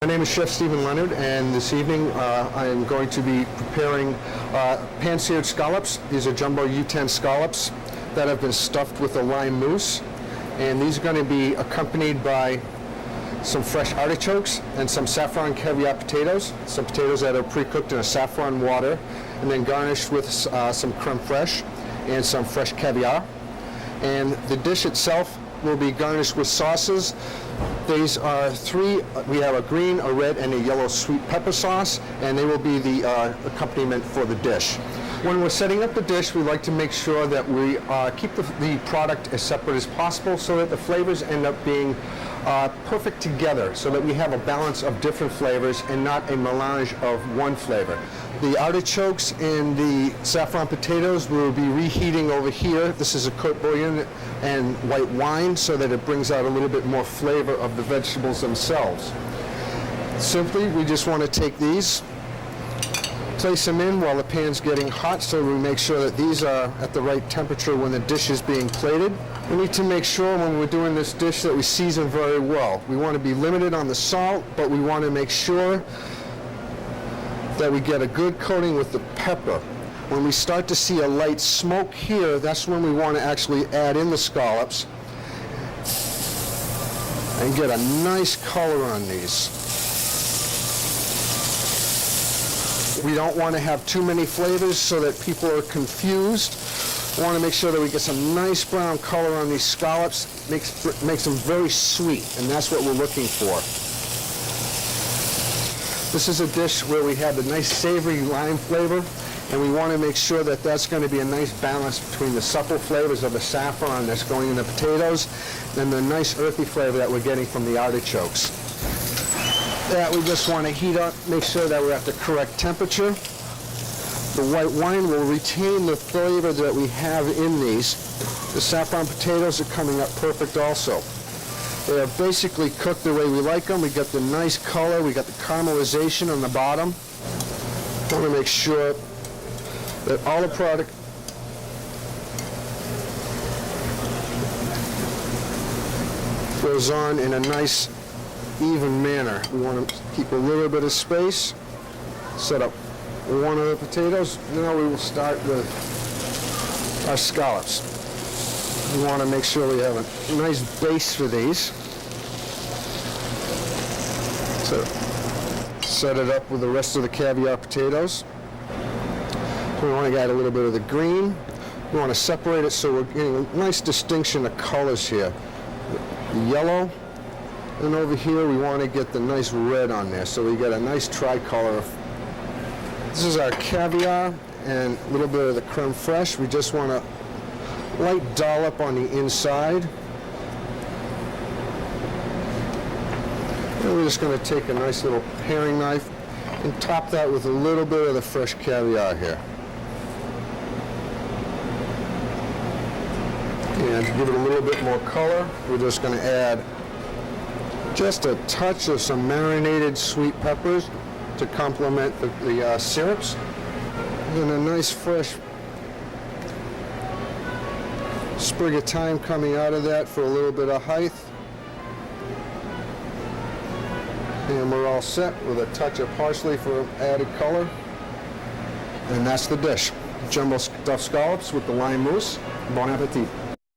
My name is Chef Stephen Leonard, and this evening I am going to be preparing pan-seared scallops. These are jumbo U10 scallops that have been stuffed with a lime mousse, and these are going to be accompanied by some fresh artichokes and some saffron caviar potatoes, some potatoes that are pre-cooked in a saffron water, and then garnished with some creme fraiche and some fresh caviar. And the dish itself will be garnished with sauces. These are three. We have a green, a red, and a yellow sweet pepper sauce, and they will be the accompaniment for the dish. When we're setting up the dish, we like to make sure that we keep the product as separate as possible so that the flavors end up being perfect together, so that we have a balance of different flavors and not a melange of one flavor. The artichokes and the saffron potatoes will be reheating over here. This is a court bouillon and white wine so that it brings out a little bit more flavor of the vegetables themselves. Simply, we just want to take these, place them in while the pan's getting hot, so we make sure that these are at the right temperature when the dish is being plated. We need to make sure when we're doing this dish that we season very well. We want to be limited on the salt, but we want to make sure that we get a good coating with the pepper. When we start to see a light smoke here, that's when we want to actually add in the scallops and get a nice color on these. We don't want to have too many flavors so that people are confused. We want to make sure that we get some nice brown color on these scallops. Makes them very sweet, and that's what we're looking for. This is a dish where we have the nice savory lime flavor, and we want to make sure that that's going to be a nice balance between the supple flavors of the saffron that's going in the potatoes and the nice earthy flavor that we're getting from the artichokes. That we just want to heat up, make sure that we're at the correct temperature. The white wine will retain the flavor that we have in these. The saffron potatoes are coming up perfect also. They are basically cooked the way we like them. We got the nice color, we got the caramelization on the bottom. I want to make sure that all the product goes on in a nice, even manner. We want to keep a little bit of space. Set up one of the potatoes. Now we will start with our scallops. We want to make sure we have a nice base for these. So set it up with the rest of the caviar potatoes. So we want to add a little bit of the green. We want to separate it so we're getting a nice distinction of colors here. The yellow, and over here we want to get the nice red on there, so we get a nice tricolor. This is our caviar and a little bit of the creme fraiche. We just want a light dollop on the inside. And we're just going to take a nice little paring knife and top that with a little bit of the fresh caviar here. And to give it a little bit more color, we're just going to add just a touch of some marinated sweet peppers to complement the syrups. And a nice fresh sprig of thyme coming out of that for a little bit of height. And we're all set with a touch of parsley for added color. And that's the dish. Jumbo stuffed scallops with the lime mousse. Bon appetit.